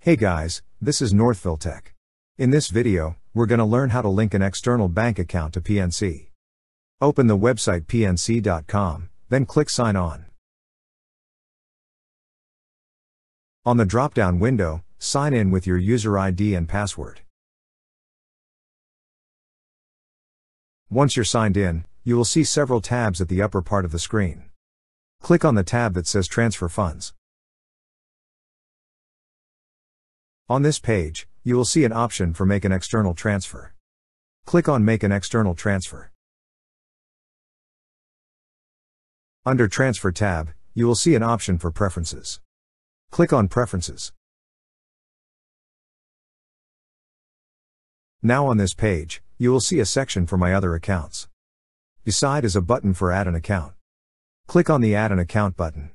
Hey guys, this is Northville Tech. In this video, we're going to learn how to link an external bank account to PNC. Open the website pnc.com, then click Sign On. On the drop-down window, sign in with your user ID and password. Once you're signed in, you will see several tabs at the upper part of the screen. Click on the tab that says Transfer Funds. On this page, you will see an option for Make an External Transfer. Click on Make an External Transfer. Under Transfer tab, you will see an option for Preferences. Click on Preferences. Now on this page, you will see a section for My Other Accounts. Beside is a button for Add an Account. Click on the Add an Account button.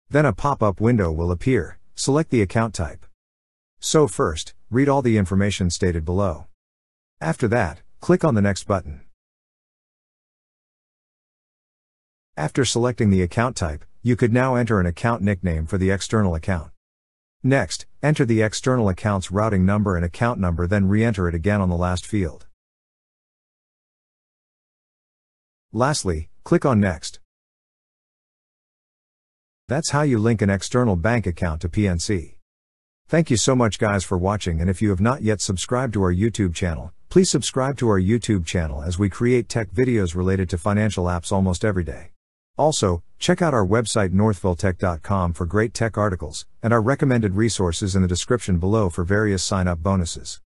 Then a pop-up window will appear. Select the account type. So first, read all the information stated below. After that, click on the Next button. After selecting the account type, you could now enter an account nickname for the external account. Next, enter the external account's routing number and account number, then re-enter it again on the last field. Lastly, click on Next. That's how you link an external bank account to PNC. Thank you so much guys for watching, and if you have not yet subscribed to our YouTube channel, please subscribe to our YouTube channel as we create tech videos related to financial apps almost every day. Also, check out our website northvilletech.com for great tech articles, and our recommended resources in the description below for various sign-up bonuses.